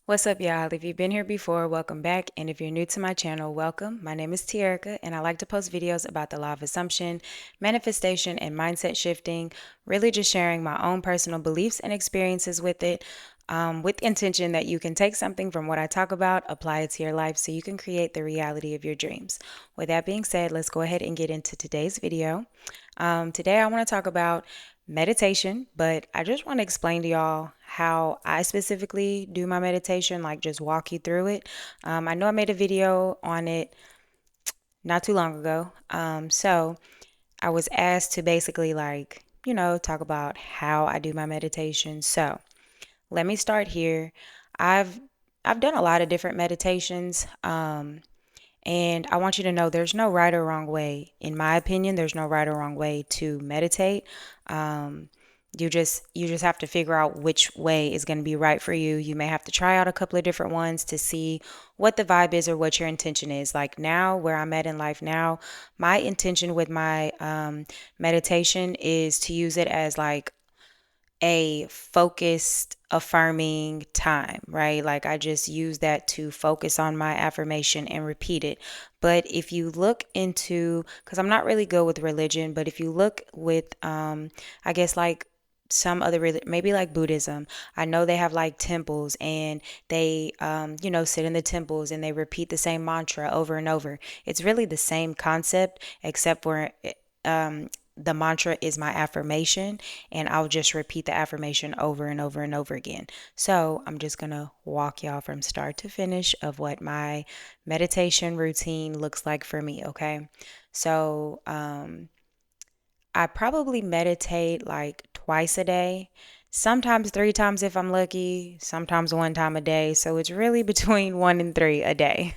What's up, y'all? If you've been here before, welcome back. And if you're new to my channel, welcome. My name is Tierica, and I like to post videos about the law of assumption, manifestation, and mindset shifting, really just sharing my own personal beliefs and experiences with it, with the intention that you can take something from what I talk about, apply it to your life so you can create the reality of your dreams. With that being said, let's go ahead and get into today's video. Today, I want to talk about meditation, but I just want to explain to y'all how I specifically do my meditation, like just walk you through it. I know I made a video on it not too long ago. So I was asked to basically, talk about how I do my meditation. So let me start here. I've I've done a lot of different meditations. And I want you to know there's no right or wrong way. In my opinion, there's no right or wrong way to meditate. Um, you just have to figure out which way is going to be right for you. You may have to try out a couple of different ones to see what the vibe is or what your intention is. Like now, where I'm at in life now, my intention with my meditation is to use it as like a focused, affirming time, right? Like I just use that to focus on my affirmation and repeat it. But if you look into, because I'm not really good with religion, but if you look with, I guess like some other maybe like Buddhism, I know they have like temples and they sit in the temples and they repeat the same mantra over and over. It's really the same concept except for um the mantra is my affirmation, and I'll just repeat the affirmation over and over and over again. So I'm just gonna walk y'all from start to finish of what my meditation routine looks like for me, okay? So I probably meditate like twice a day, sometimes three times if I'm lucky, sometimes one time a day. So it's really between one and three a day.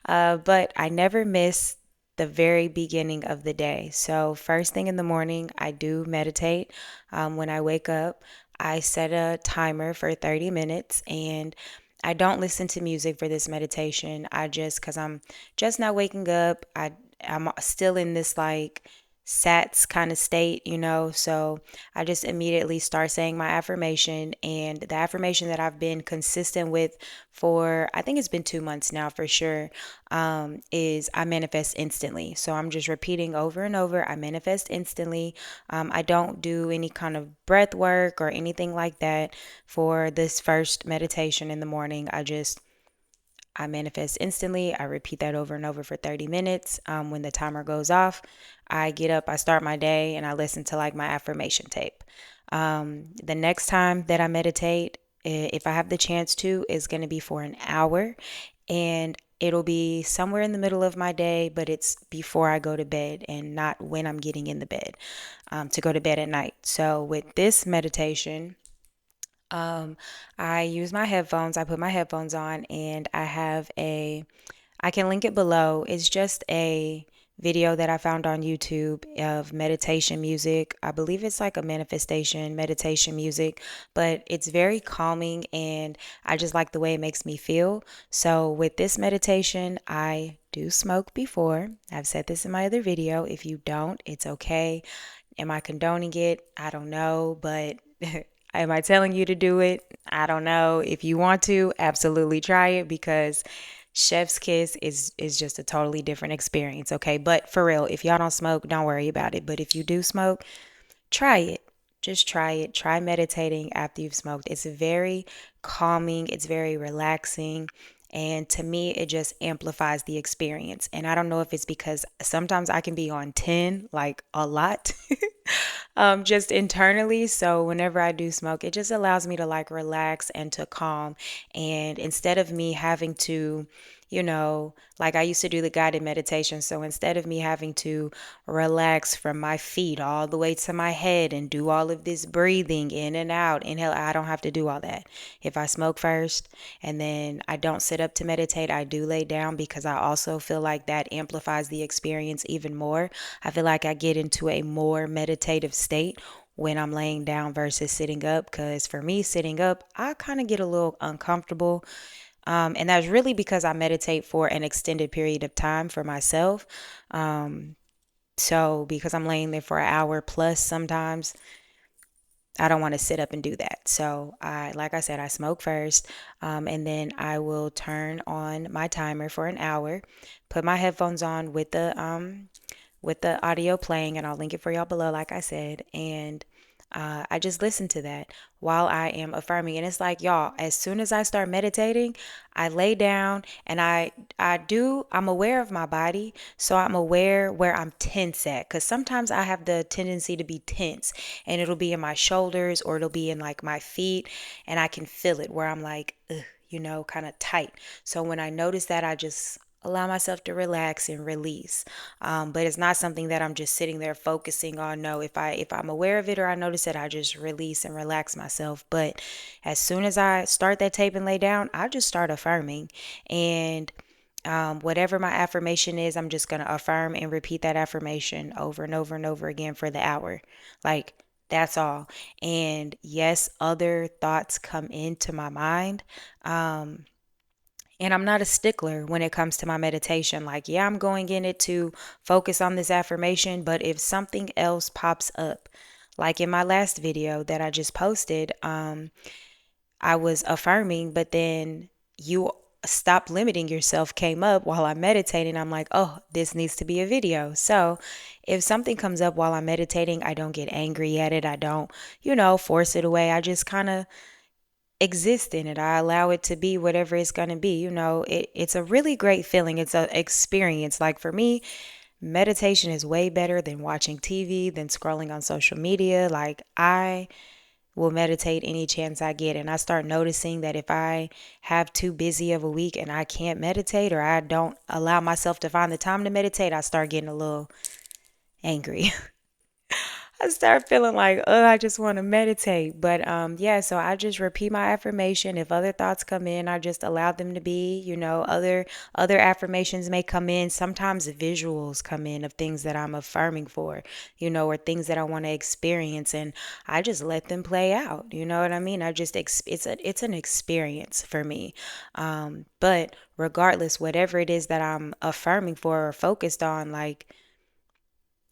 But I never miss the very beginning of the day. So, first thing in the morning, I do meditate. When I wake up, I set a timer for 30 minutes and I don't listen to music for this meditation. Because I'm just not waking up, I'm still in this like sats kind of state, so I just immediately start saying my affirmation. And the affirmation that I've been consistent with for, I think it's been 2 months now for sure, is I manifest instantly. So I'm just repeating over and over, I manifest instantly. I don't do any kind of breath work or anything like that for this first meditation in the morning. I manifest instantly. I repeat that over and over for 30 minutes. When the timer goes off, I get up, I start my day, and I listen to like my affirmation tape. The next time that I meditate, if I have the chance to, is going to be for an hour. And it'll be somewhere in the middle of my day, but it's before I go to bed and not when I'm getting in the bed to go to bed at night. So with this meditation, um, I use my headphones. I put my headphones on and I can link it below. It's just a video that I found on YouTube of meditation music. I believe it's like a manifestation meditation music, but it's very calming and I just like the way it makes me feel. So with this meditation, I do smoke before. I've said this in my other video. If you don't, it's okay. Am I condoning it? I don't know, but am I telling you to do it? I don't know. If you want to, absolutely try it because Chef's Kiss is just a totally different experience, okay? But for real, if y'all don't smoke, don't worry about it. But if you do smoke, try it. Just try it. Try meditating after you've smoked. It's very calming, it's very relaxing. And to me, it just amplifies the experience. And I don't know if it's because sometimes I can be on 10, like a lot, just internally. So whenever I do smoke, it just allows me to like relax and to calm. And instead of me having to, like I used to do the guided meditation. So instead of me having to relax from my feet all the way to my head and do all of this breathing in and out, inhale, I don't have to do all that. If I smoke first and then I don't sit up to meditate, I do lay down because I also feel like that amplifies the experience even more. I feel like I get into a more meditative state when I'm laying down versus sitting up because for me, sitting up, I kind of get a little uncomfortable. And that's really because I meditate for an extended period of time for myself. So because I'm laying there for an hour plus sometimes, I don't want to sit up and do that. So like I said, I smoke first, and then I will turn on my timer for an hour, put my headphones on with the audio playing, and I'll link it for y'all below, like I said. And I just listen to that while I am affirming. And it's like, y'all, as soon as I start meditating, I lay down and I'm aware of my body. So I'm aware where I'm tense at. Because sometimes I have the tendency to be tense, and it'll be in my shoulders or it'll be in like my feet. And I can feel it where I'm like, ugh, kind of tight. So when I notice that, I just allow myself to relax and release. But it's not something that I'm just sitting there focusing on. No, if I'm aware of it or I notice it, I just release and relax myself. But as soon as I start that tape and lay down, I just start affirming. And whatever my affirmation is, I'm just going to affirm and repeat that affirmation over and over and over again for the hour. Like, that's all. And yes, other thoughts come into my mind. Um, and I'm not a stickler when it comes to my meditation. Like, yeah, I'm going in it to focus on this affirmation, but if something else pops up, like in my last video that I just posted, I was affirming, but then you stop limiting yourself came up while I'm meditating. I'm like, oh, this needs to be a video. So if something comes up while I'm meditating, I don't get angry at it. I don't, force it away. I just kind of exist in it. I allow it to be whatever it's going to be. It's a really great feeling. It's an experience. Like for me, meditation is way better than watching TV, than scrolling on social media. Like I will meditate any chance I get. And I start noticing that if I have too busy of a week and I can't meditate, or I don't allow myself to find the time to meditate, I start getting a little angry. I start feeling like, oh, I just want to meditate. But yeah, so I just repeat my affirmation. If other thoughts come in, I just allow them to be. Other affirmations may come in. Sometimes visuals come in of things that I'm affirming for, or things that I want to experience, and I just let them play out. You know what I mean? It's an experience for me. But regardless, whatever it is that I'm affirming for or focused on, like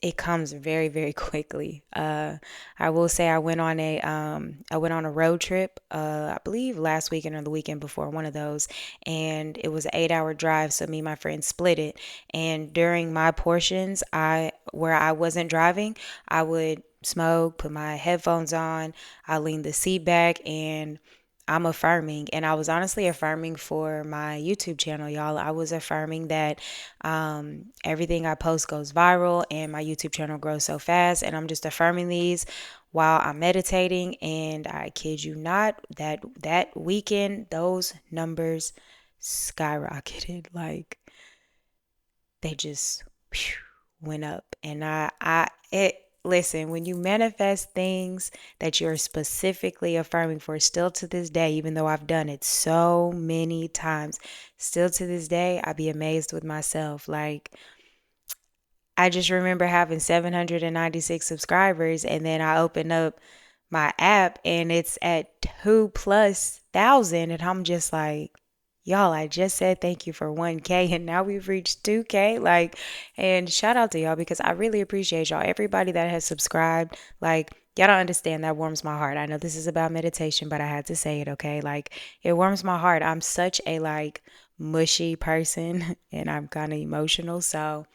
it comes very, very quickly. I will say I went on a road trip. I believe last weekend or the weekend before, one of those, and it was an 8-hour drive. So me and my friend split it. And during my portions, where I wasn't driving, I would smoke, put my headphones on, I lean the seat back, and I'm affirming. And I was honestly affirming for my YouTube channel, y'all. I was affirming that everything I post goes viral and my YouTube channel grows so fast. And I'm just affirming these while I'm meditating. And I kid you not, that weekend, those numbers skyrocketed. Like they just went up. And listen, when you manifest things that you're specifically affirming for, still to this day, even though I've done it so many times, still to this day, I be amazed with myself. Like, I just remember having 796 subscribers, and then I open up my app and it's at 2,000+, and I'm just like, y'all, I just said thank you for 1K and now we've reached 2K. Like, and shout out to y'all because I really appreciate y'all. Everybody that has subscribed, like, y'all don't understand. That warms my heart. I know this is about meditation, but I had to say it, okay? Like, it warms my heart. I'm such a like mushy person and I'm kind of emotional. So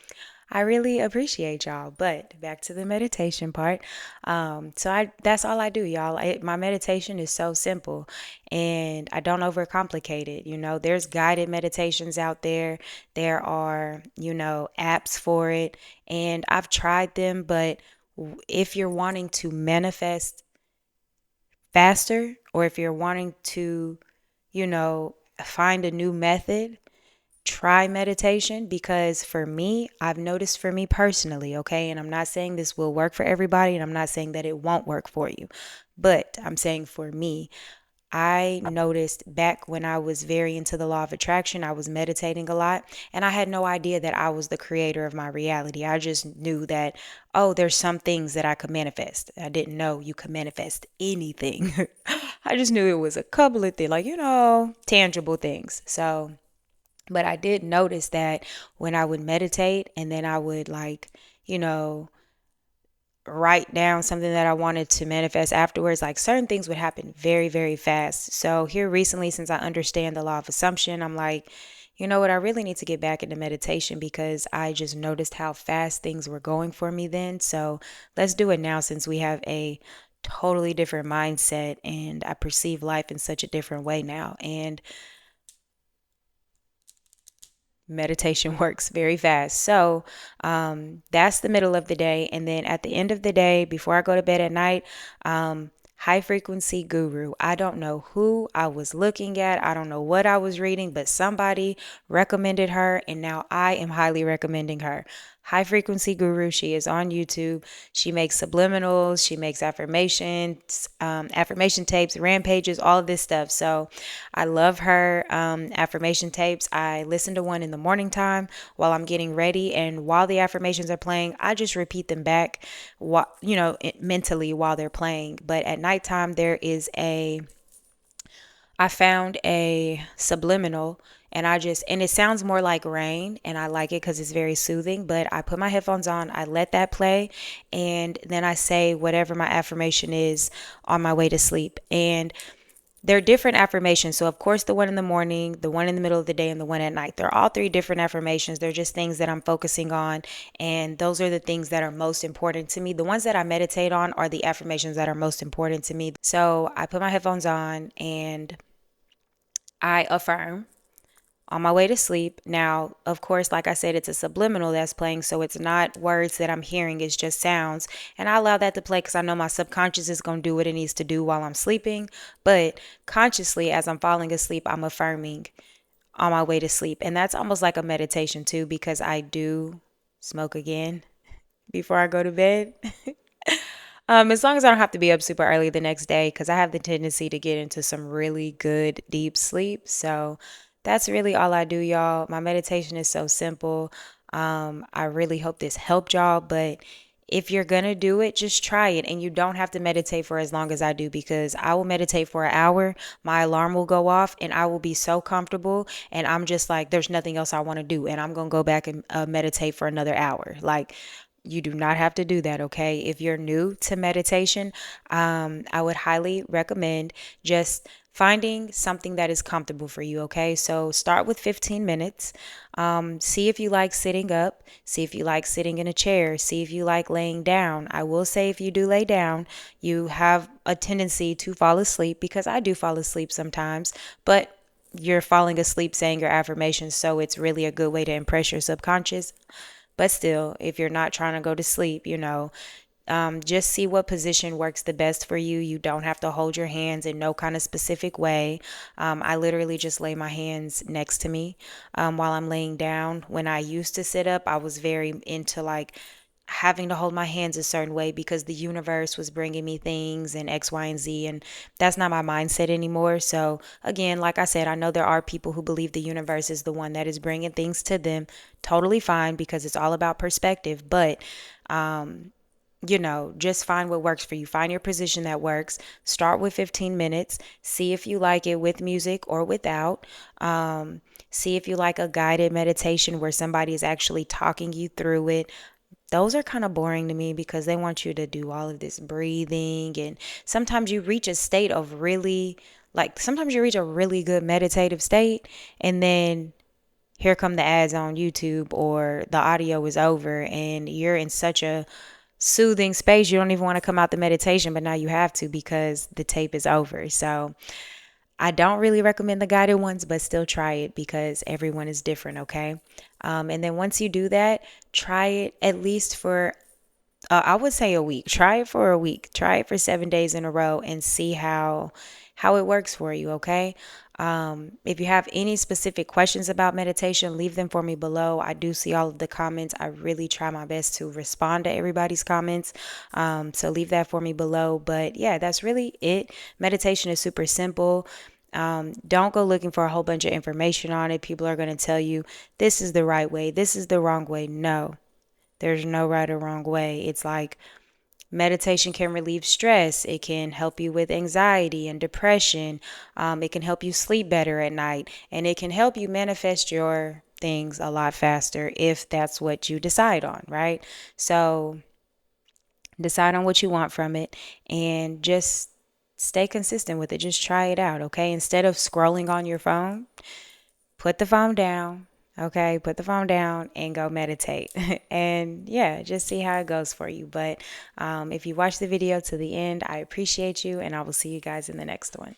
I really appreciate y'all. But back to the meditation part. So that's all I do, y'all. My meditation is so simple and I don't overcomplicate it. There's guided meditations out there. There are, apps for it, and I've tried them, but if you're wanting to manifest faster, or if you're wanting to, find a new method, try meditation. Because for me, I've noticed, for me personally, okay, and I'm not saying this will work for everybody, and I'm not saying that it won't work for you, but I'm saying for me, I noticed back when I was very into the law of attraction, I was meditating a lot, and I had no idea that I was the creator of my reality. I just knew that, oh, there's some things that I could manifest. I didn't know you could manifest anything. I just knew it was a couple of things, like, tangible things. So, but I did notice that when I would meditate and then I would, like, you know, write down something that I wanted to manifest afterwards, like certain things would happen very, very fast. So here recently, since I understand the law of assumption, I'm like, you know what, I really need to get back into meditation because I just noticed how fast things were going for me then. So let's do it now since we have a totally different mindset and I perceive life in such a different way now. And meditation works very fast. So that's the middle of the day. And then at the end of the day, before I go to bed at night, high frequency guru. I don't know who I was looking at. I don't know what I was reading, but somebody recommended her. And now I am highly recommending her. High frequency guru. She is on YouTube. She makes subliminals. She makes affirmations, affirmation tapes, rampages, all of this stuff. So I love her affirmation tapes. I listen to one in the morning time while I'm getting ready, and while the affirmations are playing, I just repeat them back, mentally while they're playing. But at nighttime, I found a subliminal and it sounds more like rain and I like it because it's very soothing, but I put my headphones on, I let that play, and then I say whatever my affirmation is on my way to sleep. And they're different affirmations. So, of course, the one in the morning, the one in the middle of the day, and the one at night. They're all three different affirmations. They're just things that I'm focusing on. And those are the things that are most important to me. The ones that I meditate on are the affirmations that are most important to me. So, I put my headphones on and I affirm on my way to sleep. Now, of course, like I said, it's a subliminal that's playing, so it's not words that I'm hearing, it's just sounds. And I allow that to play because I know my subconscious is going to do what it needs to do while I'm sleeping. But consciously, as I'm falling asleep, I'm affirming on my way to sleep. And that's almost like a meditation too, because I do smoke again before I go to bed. As long as I don't have to be up super early the next day, because I have the tendency to get into some really good deep sleep. So that's really all I do, y'all. My meditation is so simple. I really hope this helped y'all, but if you're gonna do it, just try it. And you don't have to meditate for as long as I do because I will meditate for an hour, my alarm will go off, and I will be so comfortable. And I'm just like, there's nothing else I want to do. And I'm gonna go back and meditate for another hour. Like, you do not have to do that, okay? If you're new to meditation, I would highly recommend just finding something that is comfortable for you, okay? So start with 15 minutes. See if you like sitting up, see if you like sitting in a chair, see if you like laying down. I will say, if you do lay down, you have a tendency to fall asleep because I do fall asleep sometimes, but you're falling asleep saying your affirmations, so it's really a good way to impress your subconscious. But still, if you're not trying to go to sleep, just see what position works the best for you. You don't have to hold your hands in no kind of specific way. I literally just lay my hands next to me while I'm laying down. When I used to sit up, I was very into like having to hold my hands a certain way because the universe was bringing me things and X, Y, and Z. And that's not my mindset anymore. So, again, like I said, I know there are people who believe the universe is the one that is bringing things to them. Totally fine because it's all about perspective. But, just find what works for you. Find your position that works. Start with 15 minutes. See if you like it with music or without. See if you like a guided meditation where somebody is actually talking you through it. Those are kind of boring to me because they want you to do all of this breathing. And sometimes you reach a state of sometimes you reach a really good meditative state. And then here come the ads on YouTube or the audio is over and you're in such a soothing space. You don't even want to come out the meditation, but now you have to because the tape is over. So I don't really recommend the guided ones, but still try it because everyone is different, okay? And then once you do that, try it at least for, I would say a week. Try it for a week. Try it for 7 days in a row and see how it works for you, okay? If you have any specific questions about meditation, leave them for me below. I do see all of the comments. I really try my best to respond to everybody's comments. So leave that for me below. But yeah, that's really it. Meditation is super simple. Don't go looking for a whole bunch of information on it. People are going to tell you this is the right way, this is the wrong way. No, there's no right or wrong way. It's like meditation can relieve stress. It can help you with anxiety and depression. It can help you sleep better at night. And it can help you manifest your things a lot faster if that's what you decide on, right? So decide on what you want from it, and just stay consistent with it. Just try it out, okay? Instead of scrolling on your phone, put the phone down. Okay, put the phone down and go meditate. And yeah, just see how it goes for you. But if you watch the video to the end, I appreciate you, and I will see you guys in the next one.